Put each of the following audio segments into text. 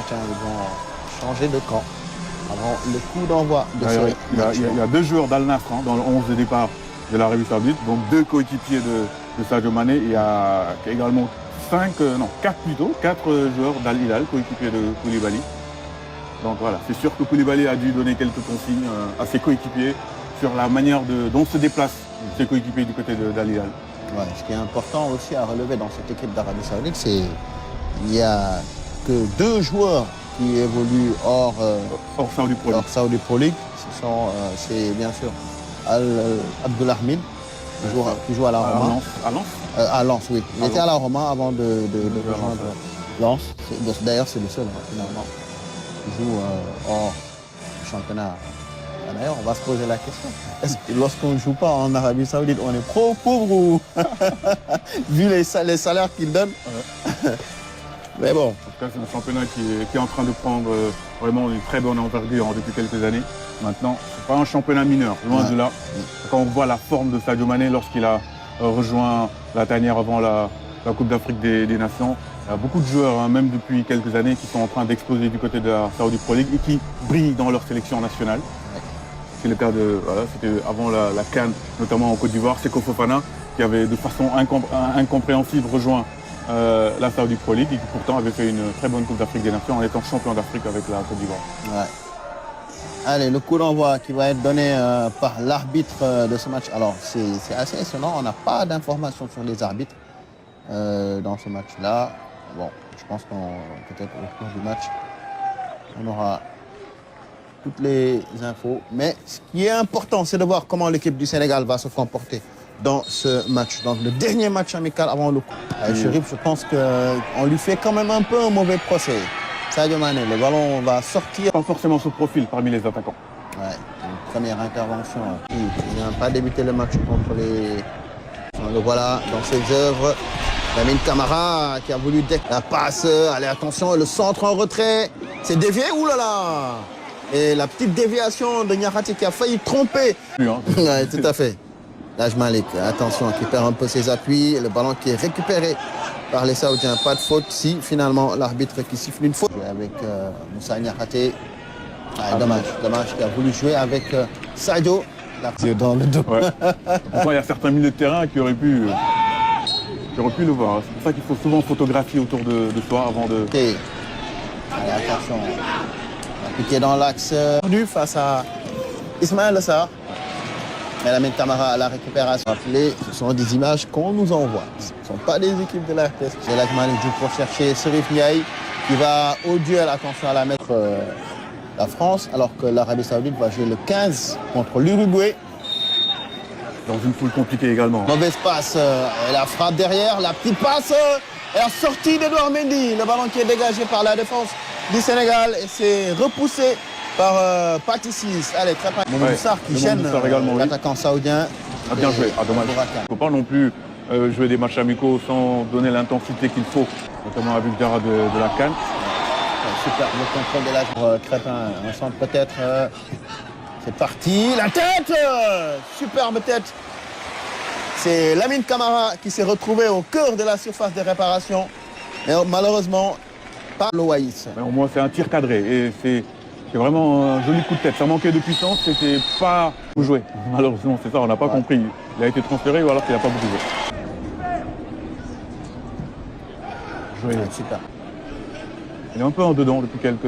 matin, ils vont changer de camp avant le coup d'envoi de ce match. Il y a 2 joueurs d'Al-Nassr dans le 11 de départ de l'Arabie Saoudite, donc 2 coéquipiers de Sadio Mané. Il y a également 4 joueurs d'Al-Hilal, coéquipiers de Koulibaly. Donc voilà, c'est sûr que Koulibaly a dû donner quelques consignes à ses coéquipiers sur la manière dont se déplacent ses coéquipiers du côté d'Al-Hilal. Ouais, ce qui est important aussi à relever dans cette équipe d'Arabie Saoudite, c'est qu'il n'y a que 2 joueurs qui évoluent hors Saudi Pro League. C'est bien sûr Abdelhamid, qui joue à la Roma. À Lens, oui. Il était à la Roma avant de rejoindre Lens. D'ailleurs, c'est le seul, finalement, qui joue hors championnat. D'ailleurs, on va se poser la question. Est-ce que lorsqu'on ne joue pas en Arabie Saoudite, on est pauvre ou vu les salaires qu'ils donnent? Mais bon. En tout cas, c'est un championnat qui est en train de prendre vraiment une très bonne envergure depuis quelques années. Maintenant, ce n'est pas un championnat mineur, loin de là. Quand on voit la forme de Sadio Mané lorsqu'il a rejoint la tanière avant la Coupe d'Afrique des Nations, il y a beaucoup de joueurs, même depuis quelques années, qui sont en train d'exploser du côté de la Saudi Pro League et qui brillent dans leur sélection nationale. C'est le cas c'était avant la CAN, notamment en Côte d'Ivoire, Seko Fofana, qui avait de façon incompréhensible rejoint la Saudi Pro League et qui pourtant avait fait une très bonne Coupe d'Afrique des Nations en étant champion d'Afrique avec la Côte d'Ivoire. Ouais. Allez, le coup d'envoi qui va être donné par l'arbitre de ce match. Alors, c'est assez étonnant, on n'a pas d'informations sur les arbitres dans ce match-là. Bon, je pense qu'on peut-être au cours du match, on aura toutes les infos. Mais ce qui est important, c'est de voir comment l'équipe du Sénégal va se comporter dans ce match. Donc, le dernier match amical avant le coup. Chérif, je pense qu'on lui fait quand même un peu un mauvais procès. Sadio Mané, le ballon va sortir. Pas forcément ce profil parmi les attaquants. Ouais, une première intervention. Il n'a pas débuté le match contre les... Le voilà dans ses œuvres. Lamine Camara qui a voulu la passe. Allez, attention, le centre en retrait. C'est dévié, oulala. Et la petite déviation de Niakhaté qui a failli tromper. Ouais, tout à fait. Laj Malik, attention, qui perd un peu ses appuis. Le ballon qui est récupéré par les Saoudiens. Pas de faute si finalement l'arbitre qui siffle une faute. Avec Moussa Niakhaté. Dommage qu'il a voulu jouer avec Sadio. Dans le dos. Ouais. Pourtant, il y a certains milieux de terrain qui auraient pu le voir. C'est pour ça qu'il faut souvent photographier autour de soi avant de... Okay. Allez, attention. Piqué dans l'axe face à Ismaël Sarr. Mais Lamine Camara à la récupération. Ce sont des images qu'on nous envoie. Ce ne sont pas des équipes de la RTS. C'est Laj Malik pour chercher Serif Ndiaye qui va au duel. Attention à la mettre la France, alors que l'Arabie Saoudite va jouer le 15 contre l'Uruguay. Dans une poule compliquée également. Mauvaise passe. Et la frappe derrière. La petite passe. Et la sortie d'Edouard Mendy. Le ballon qui est dégagé par la défense du Sénégal. Et c'est repoussé par Patissis. Allez, très bien. Mamadou Sarr qui gêne l'attaquant saoudien. A bien joué, dommage. Il ne faut pas non plus jouer des matchs amicaux sans donner l'intensité qu'il faut, notamment avec Diarra de la CAN. Super, le contrôle de la Crépin. Un centre peut-être. C'est parti. La tête. Superbe tête. C'est Lamine Camara qui s'est retrouvé au cœur de la surface de réparation. Mais malheureusement, pas l'Oaïs. Au moins, c'est un tir cadré. Et c'est vraiment un joli coup de tête. Ça manquait de puissance, c'était pas joué. Malheureusement, c'est ça, on n'a pas compris. Il a été transféré ou alors qu'il n'a pas beaucoup joué. Super. Il est un peu en dedans depuis quelques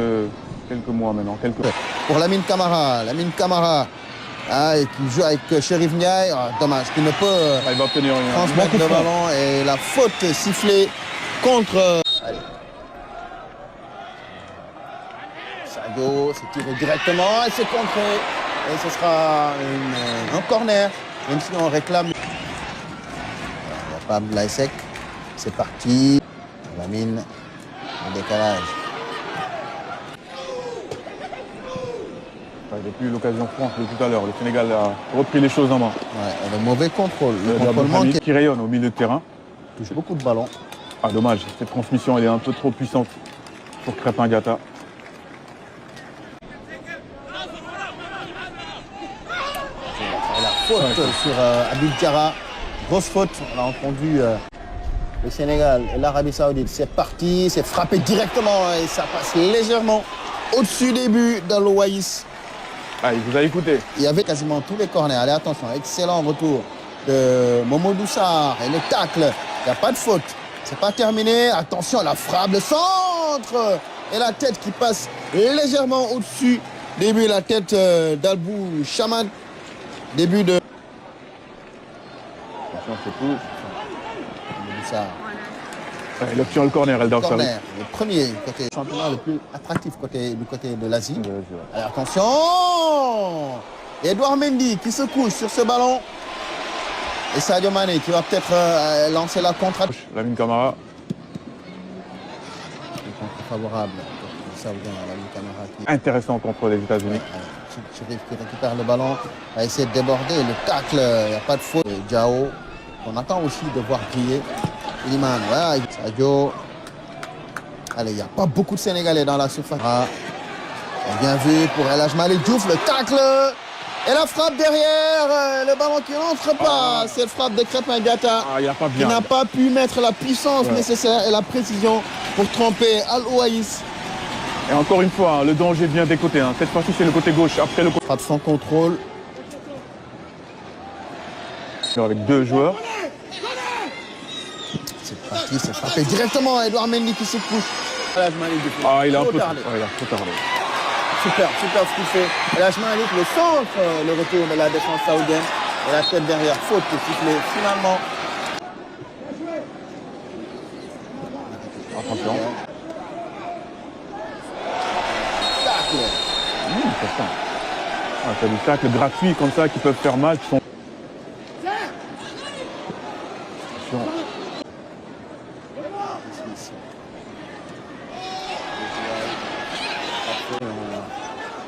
mois maintenant. Pour Lamine Camara. Et qui joue avec Serif Ndiaye. Dommage qu'il ne peut il va obtenir transmettre le ballon. Et la faute sifflée contre... Allez. Sadio s'est tiré directement et c'est contré. Et ce sera un corner. Même si on réclame... Il n'y a pas Blaisek. C'est parti. Lamine. Le décalage. Depuis l'occasion franche de tout à l'heure, le Sénégal a repris les choses en main. Ouais, le mauvais contrôle. Le contrôle qui rayonne au milieu de terrain. Touche beaucoup de ballons. Dommage, cette transmission elle est un peu trop puissante pour Crépin Diatta. La faute sur Abdul Diarra. Grosse faute, on l'a entendu. le Sénégal et l'Arabie Saoudite. C'est parti, c'est frappé directement et ça passe légèrement au-dessus des buts d'Al-Owais. Ah, il vous a écouté. Il y avait quasiment tous les corners. Allez, attention, excellent retour de Momodou Sarr et le tacle. Il n'y a pas de faute. C'est pas terminé. Attention, la frappe, le centre et la tête qui passe légèrement au-dessus. Début la tête d'Albou Chamad. Début de... Attention, c'est tout. Momodou Sarr. Il obtient le corner, Eldar Sarri. Corner, le premier côté championnat le plus attractif du côté de l'Asie. Allez, attention! Edouard Mendy qui se couche sur ce ballon. Et Sadio Mané qui va peut-être lancer la contre. Lamine Camara. Favorable. Saoudien, Lamine Camara qui... Intéressant contre les États-Unis. Chérif qui récupère le ballon, va essayer de déborder. Le tacle, il n'y a pas de faute. Et Diao, on attend aussi de voir briller. Iliman, ouais, Sadio. Allez, il n'y a pas beaucoup de Sénégalais dans la surface. Ah, bien vu pour El Hadj Malick Diouf, le tacle. Et la frappe derrière, le ballon qui n'entre pas. Cette frappe de Krépin Diatta qui n'a pas pu mettre la puissance nécessaire et la précision pour tromper Al-Owais. Et encore une fois, le danger vient des côtés. Cette fois-ci, c'est le côté gauche. Après le côté... Frappe sans contrôle. Avec deux joueurs. C'est parti, c'est frappé directement. Edouard Mendy qui se couche. Ah, il a un peu tardé. Super ce qu'il fait. El Hadj Malick, le centre, le retour de la défense saoudienne. Et la tête derrière, faute sifflée finalement. Attention. Tacle. C'est des tacles gratuits comme ça qui peuvent faire mal. Qui sont... Attention.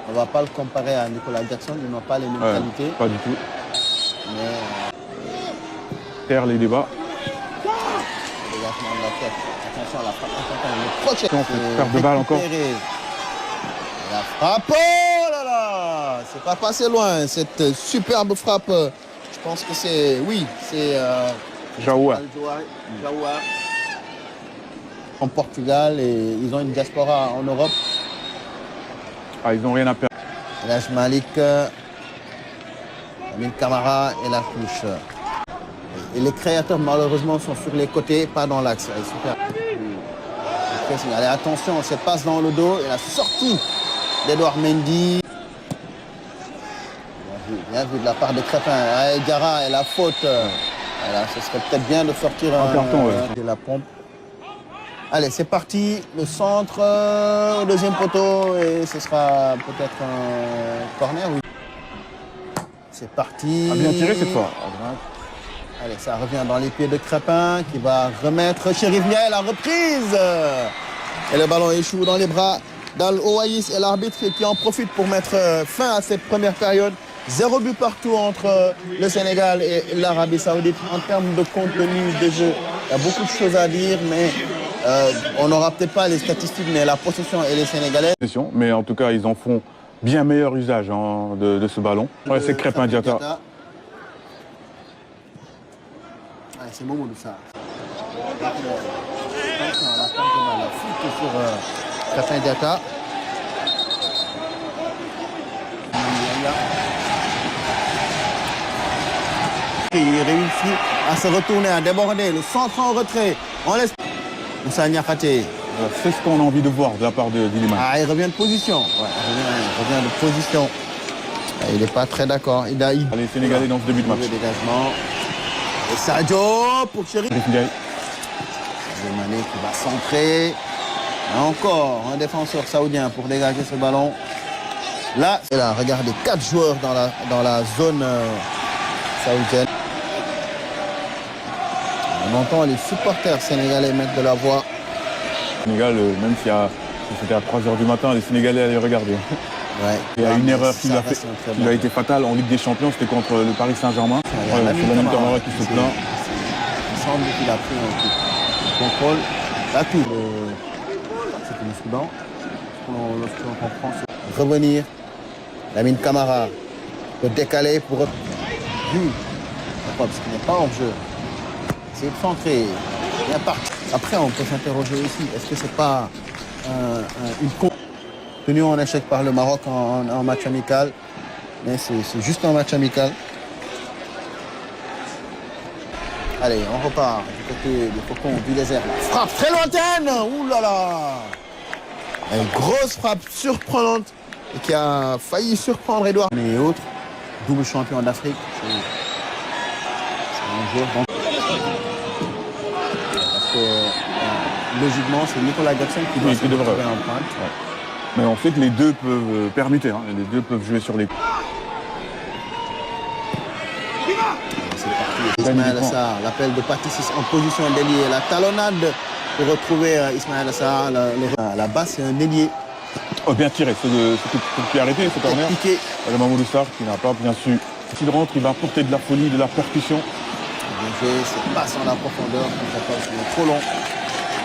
On ne va pas le comparer à Nicolas Jackson, ils n'ont pas les mêmes qualités. Pas du tout. Mais... Terre les débats. Dégagement de la tête. Attention à la frappe. Le crochet. Perte de balle encore. La frappe. Oh là là! C'est pas passé loin, cette superbe frappe. Je pense que c'est... Oui, c'est... Jaouar. En Portugal et ils ont une diaspora en Europe. Ah, ils n'ont rien à perdre. El Hadj Malick, Lamine Camara et la touche. Et les créateurs malheureusement sont sur les côtés, pas dans l'axe. Super. Allez, attention, cette passe dans le dos et la sortie d'Edouard Mendy. Bien vu de la part de Crépin. Allez, Diarra et la faute. Voilà, ce serait peut-être bien de sortir un carton de la pompe. Allez, c'est parti, le centre, au deuxième poteau, et ce sera peut-être un corner, oui. C'est parti. A bien tiré cette fois. Allez, ça revient dans les pieds de Crépin, qui va remettre Chérif Ndiaye, la reprise. Et le ballon échoue dans les bras d'Al-Owais et l'arbitre qui en profite pour mettre fin à cette première période. 0 but partout entre le Sénégal et l'Arabie Saoudite. En termes de contenu de jeu, il y a beaucoup de choses à dire, mais... on n'aura peut-être pas les statistiques, mais la possession et les Sénégalais. Mais en tout cas, ils en font bien meilleur usage de ce ballon. Ouais, c'est Krépin Diatta. C'est Momodou Sarr. Attention à la foot sur Krépin Diatta. Il réussit à se retourner, à déborder, le centre en retrait. On laisse Moussa Niakhaté. C'est ce qu'on a envie de voir de la part de Iliman. Ah, il revient de position. Ouais, il revient de position. Il n'est pas très d'accord. Il a... Les Sénégalais dans ce début de match. Le dégagement. Et Sadio pour Chérif. Ndiaye. Sadio Mané qui va centrer. Et encore un défenseur saoudien pour dégager ce ballon. Là, et là, regardez, 4 joueurs dans la zone saoudienne. On entend les supporters sénégalais mettre de la voix. Sénégal, même si c'était à 3h du matin, les Sénégalais allaient regarder. Ouais. Il y a une erreur qui a été fatale en Ligue des Champions, c'était contre le Paris Saint-Germain. C'est Lamine Camara qui se plaint. Il semble qu'il a pris un coup. Le contrôle, là tout. C'était le Soudan. Lorsqu'on comprend revenir, Lamine Camara peut décaler pour... Vu. Parce qu'il n'est pas en jeu. C'est centré. bien parti. Après, on peut s'interroger aussi, est-ce que c'est pas une tenue en échec par le Maroc en match amical? Mais c'est juste un match amical. Allez, on repart du côté des Faucons du désert. Frappe très lointaine. Ouh là là. Une grosse frappe surprenante et qui a failli surprendre Edouard. Et autres, double champion d'Afrique. C'est un joueur. Parce que logiquement, c'est Nicolas Jackson qui doit se retrouver en pointe. Ouais. Mais on sait que les deux peuvent permuter, hein. Les deux peuvent jouer sur les coups. Ismaël Assar, l'appel de Patissis en position d'ailier, la talonnade pour retrouver Ismaël Assar. Là-bas, c'est un ailier. Oh, bien tiré, c'est qui a arrêté ce corner. Piqué. Le Mamoudou Sarr qui n'a pas bien su. S'il rentre, il va apporter de la folie, de la percussion. Bien fait, c'est passe en la profondeur, c'est trop long.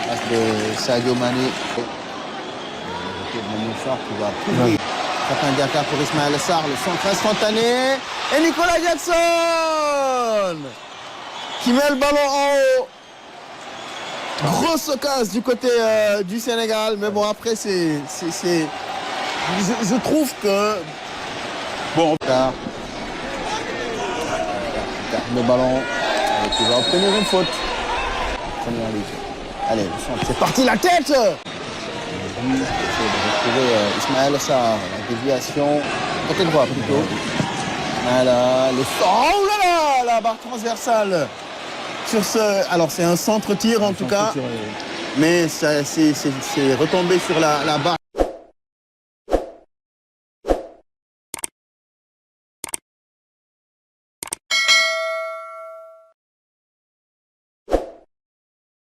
Passe de Sadio Mané. Mamoudou Sarr qui va couvrir. Certains Diaka pour Ismaël Assar, le centre instantané. Et Nicolas Jackson qui met le ballon en haut. Grosse occasion du côté du Sénégal. Mais bon, après, je trouve que... Bon, le ballon qui va obtenir une faute. Première ligue. Allez, le centre, c'est parti, la tête. De retrouver Ismaël Assar, la déviation, côté droit plutôt. Voilà, le centre, oh là là, la barre transversale. Sur ce, alors c'est un centre-tir en tout cas, mais c'est retombé sur la barre.